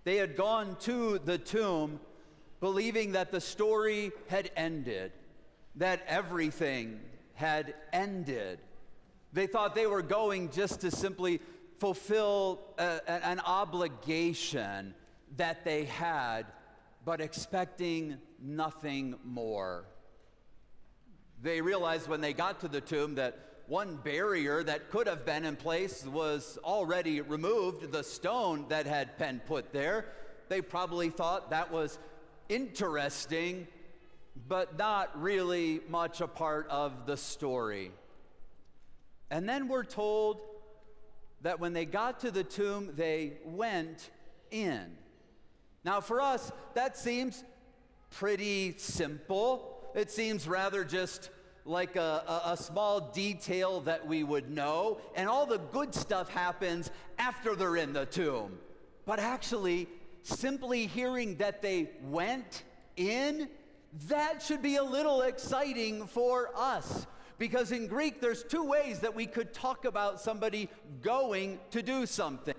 They had gone to the tomb believing that the story had ended, that everything had ended. They thought they were going just to simply fulfill an obligation that they had, but expecting nothing more. They realized when they got to the tomb that one barrier that could have been in place was already removed, the stone that had been put there. They probably thought that was interesting, but not really much a part of the story. And then we're told that when they got to the tomb, they went in. Now for us, that seems pretty simple. It seems rather just like a small detail that we would know, and all the good stuff happens after they're in the tomb. But actually, simply hearing that they went in, that should be a little exciting for us. Because in Greek, there's two ways that we could talk about somebody going to do something.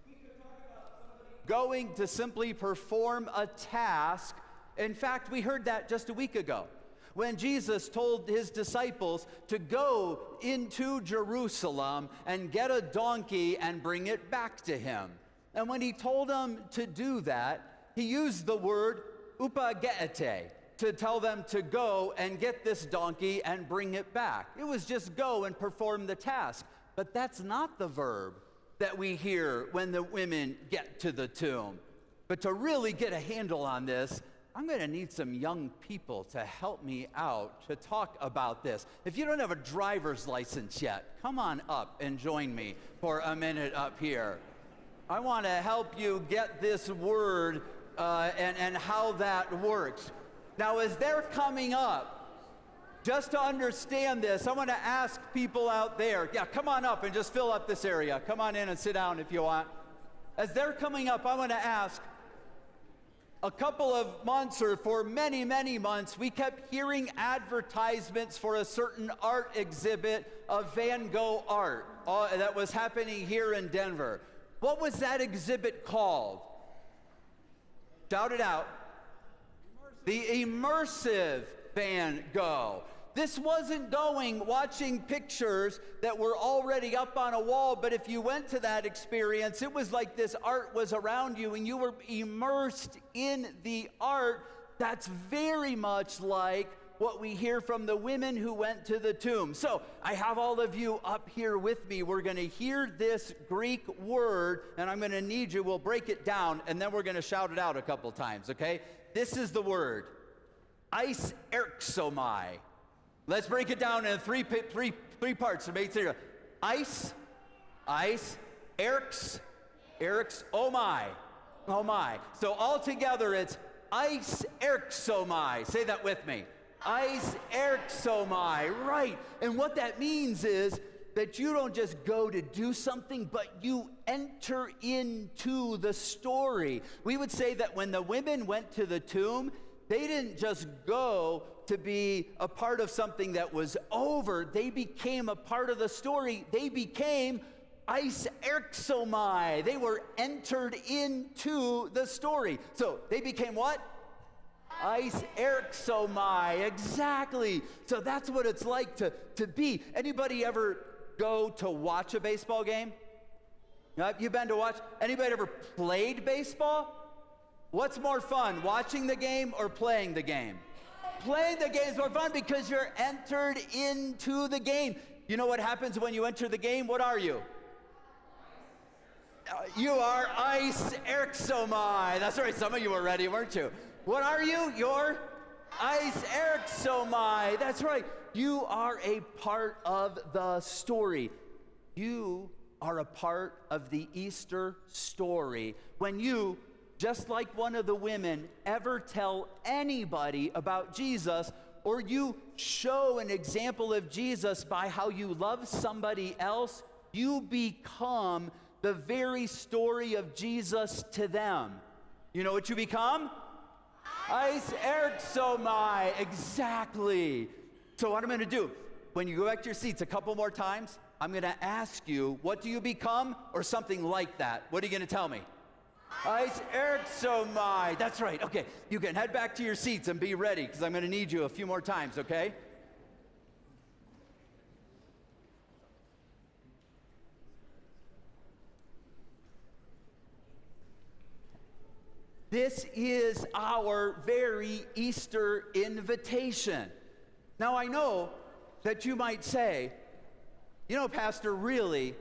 We could talk about somebody going to simply perform a task. In fact, we heard that just a week ago, when Jesus told his disciples to go into Jerusalem and get a donkey and bring it back to him. And when he told them to do that, he used the word upagete, to tell them to go and get this donkey and bring it back. It was just go and perform the task. But that's not the verb that we hear when the women get to the tomb. But to really get a handle on this, I'm going to need some young people to help me out to talk about this. If you don't have a driver's license yet, come on up and join me for a minute up here. I want to help you get this word and how that works. Now, as they're coming up, just to understand this, I want to ask people out there, come on up and just fill up this area. Come on in and sit down if you want. As they're coming up, I want to ask, a couple of months, or for many, many months, we kept hearing advertisements for a certain art exhibit of Van Gogh art that was happening here in Denver. What was that exhibit called? Shout it out. The Immersive Van Gogh. This wasn't watching pictures that were already up on a wall, but if you went to that experience, it was like this art was around you and you were immersed in the art. That's very much like what we hear from the women who went to the tomb. So I have all of you up here with me. We're going to hear this Greek word, and I'm going to need you. We'll break it down, and then we're going to shout it out a couple times, okay? This is the word, eis erxomai. Let's break it down in three parts to make it clear. Eis, erx, oh my. So all together it's eis erxomai. Say that with me. Eis erxomai, right. And what that means is that you don't just go to do something, but you enter into the story. We would say that when the women went to the tomb, they didn't just go to be a part of something that was over. They became a part of the story. They became eis erxomai. They were entered into the story. So they became what? Eis erxomai. Exactly. So that's what it's like to be. Anybody ever go to watch a baseball game? You've been to watch? Anybody ever played baseball? What's more fun, watching the game or playing the game? Playing the game is more fun because you're entered into the game. You know what happens when you enter the game? What are you? You are eis erxomai. That's right, some of you were ready, weren't you? What are you? You're eis erxomai. That's right. You are a part of the story. You are a part of the Easter story. When you, just like one of the women, ever tell anybody about Jesus, or you show an example of Jesus by how you love somebody else, you become the very story of Jesus to them. You know what you become? Eis erxomai. Exactly. So what I'm going to do, when you go back to your seats a couple more times, I'm going to ask you, what do you become? Or something like that. What are you going to tell me? Eis erxomai. That's right. Okay, you can head back to your seats and be ready because I'm going to need you a few more times, okay? This is our very Easter invitation. Now, I know that you might say, you know, Pastor, really,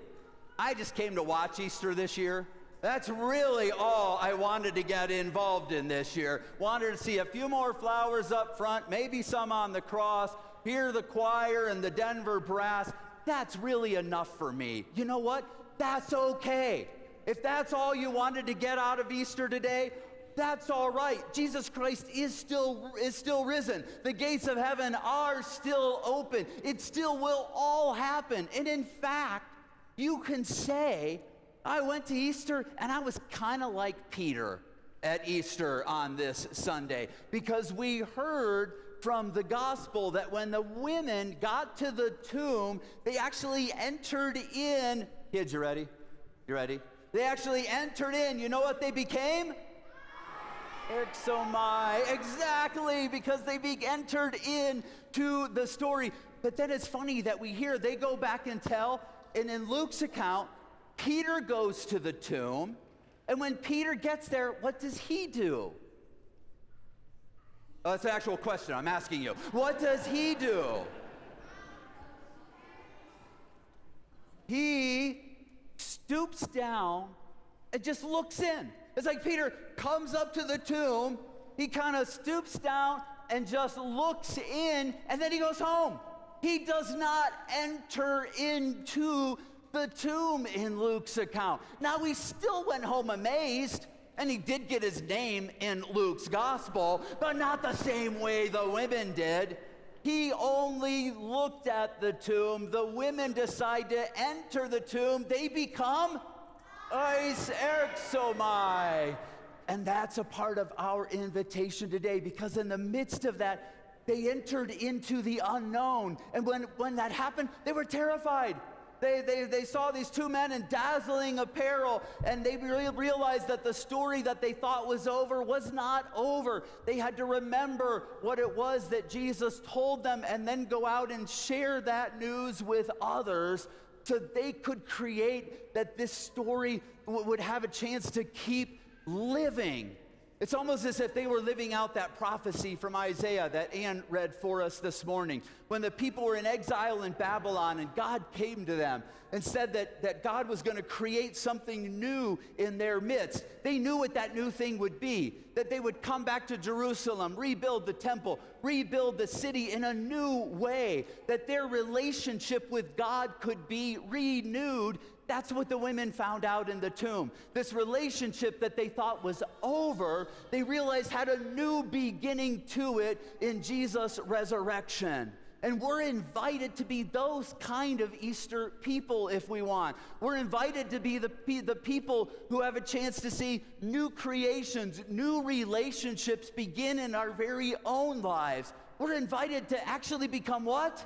I just came to watch Easter this year. That's really all I wanted to get involved in this year. Wanted to see a few more flowers up front, maybe some on the cross, hear the choir and the Denver brass. That's really enough for me. You know what? That's okay. If that's all you wanted to get out of Easter today, that's all right. Jesus Christ is still risen. The gates of heaven are still open. It still will all happen. And in fact, you can say, I went to Easter and I was kind of like Peter at Easter on this Sunday, because we heard from the gospel that when the women got to the tomb, they actually entered in. Kids, you ready? You ready? They actually entered in. You know what they became? Erxomai, exactly, because they entered into the story. But then it's funny that we hear, they go back and tell, and in Luke's account, Peter goes to the tomb, and when Peter gets there, what does he do? Oh, that's an actual question I'm asking you. What does he do? He stoops down and just looks in. It's like Peter comes up to the tomb, he kind of stoops down and just looks in, and then he goes home. He does not enter into the tomb in Luke's account. Now, he still went home amazed, and he did get his name in Luke's gospel, but not the same way the women did. He only looked at the tomb. The women decide to enter the tomb. They become Eis erxomai. And that's a part of our invitation today, because in the midst of that, they entered into the unknown. And when that happened, they were terrified. They saw these two men in dazzling apparel, and they realized that the story that they thought was over was not over. They had to remember what it was that Jesus told them and then go out and share that news with others, so they could create that this story would have a chance to keep living. It's almost as if they were living out that prophecy from Isaiah that Ann read for us this morning, when the people were in exile in Babylon and God came to them and said that God was going to create something new in their midst. They knew what that new thing would be, that they would come back to Jerusalem, rebuild the temple, rebuild the city in a new way, that their relationship with God could be renewed. That's what the women found out in the tomb. This relationship that they thought was over, they realized had a new beginning to it in Jesus' resurrection. And we're invited to be those kind of Easter people if we want. We're invited to be the people who have a chance to see new creations, new relationships begin in our very own lives. We're invited to actually become what?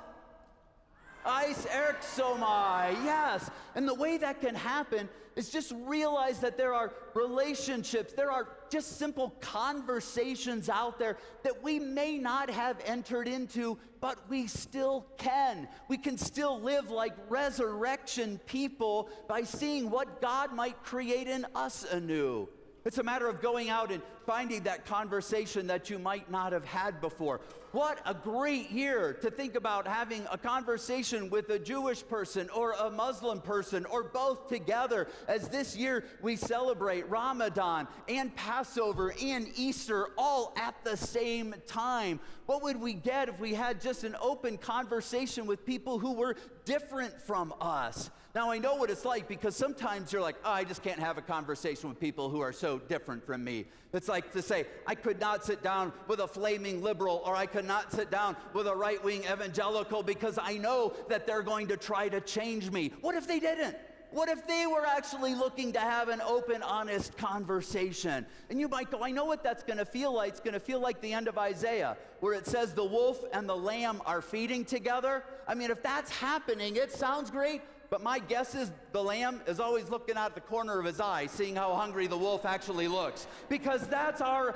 Eis erxomai, yes. And the way that can happen is just realize that there are relationships, there are just simple conversations out there that we may not have entered into, but we still can. We can still live like resurrection people by seeing what God might create in us anew. It's a matter of going out and finding that conversation that you might not have had before. What a great year to think about having a conversation with a Jewish person or a Muslim person or both together, as this year we celebrate Ramadan and Passover and Easter all at the same time. What would we get if we had just an open conversation with people who were different from us? Now, I know what it's like, because sometimes you're like, oh, I just can't have a conversation with people who are so different from me. It's like to say, I could not sit down with a flaming liberal, or I could not sit down with a right-wing evangelical, because I know that they're going to try to change me. What if they didn't? What if they were actually looking to have an open, honest conversation? And you might go, I know what that's going to feel like. It's going to feel like the end of Isaiah, where it says the wolf and the lamb are feeding together. I mean, if that's happening, it sounds great. But my guess is the lamb is always looking out the corner of his eye, seeing how hungry the wolf actually looks. Because that's our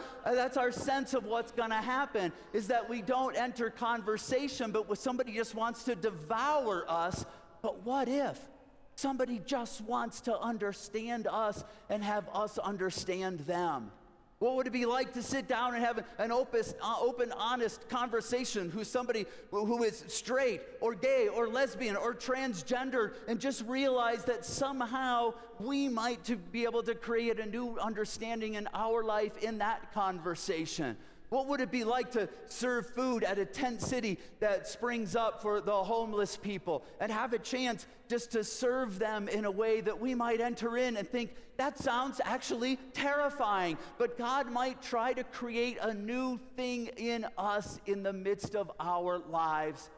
sense of what's going to happen, is that we don't enter conversation, but somebody just wants to devour us. But what if somebody just wants to understand us and have us understand them? What would it be like to sit down and have an open, honest conversation who's somebody who is straight or gay or lesbian or transgender, and just realize that somehow we might be able to create a new understanding in our life in that conversation? What would it be like to serve food at a tent city that springs up for the homeless people and have a chance just to serve them in a way that we might enter in and think, that sounds actually terrifying, but God might try to create a new thing in us in the midst of our lives.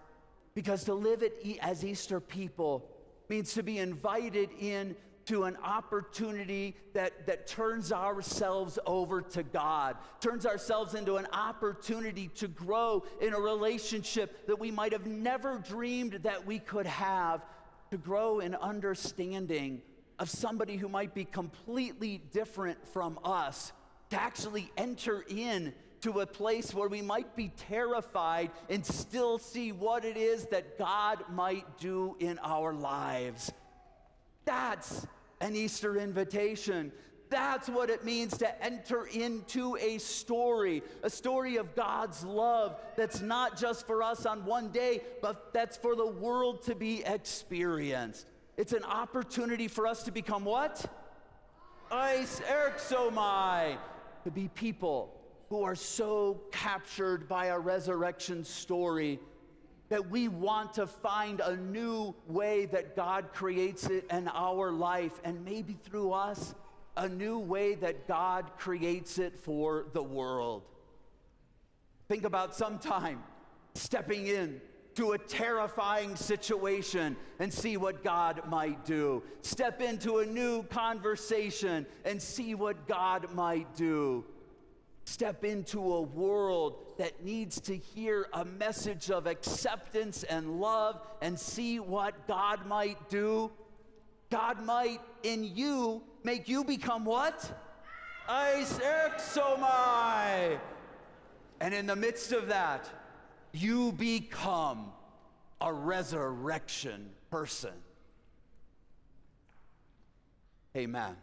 Because to live as Easter people means to be invited in to an opportunity that turns ourselves over to God, turns ourselves into an opportunity to grow in a relationship that we might have never dreamed that we could have, to grow in understanding of somebody who might be completely different from us, to actually enter in to a place where we might be terrified and still see what it is that God might do in our lives. That's an Easter invitation. That's what it means to enter into a story of God's love that's not just for us on one day, but that's for the world to be experienced. It's an opportunity for us to become what? Eis erxomai, to be people who are so captured by a resurrection story that we want to find a new way that God creates it in our life, and maybe through us, a new way that God creates it for the world. Think about sometime stepping in to a terrifying situation and see what God might do. Step into a new conversation and see what God might do. Step into a world that needs to hear a message of acceptance and love and see what God might do. God might, in you, make you become what? Eis erxomai. And in the midst of that, you become a resurrection person. Amen.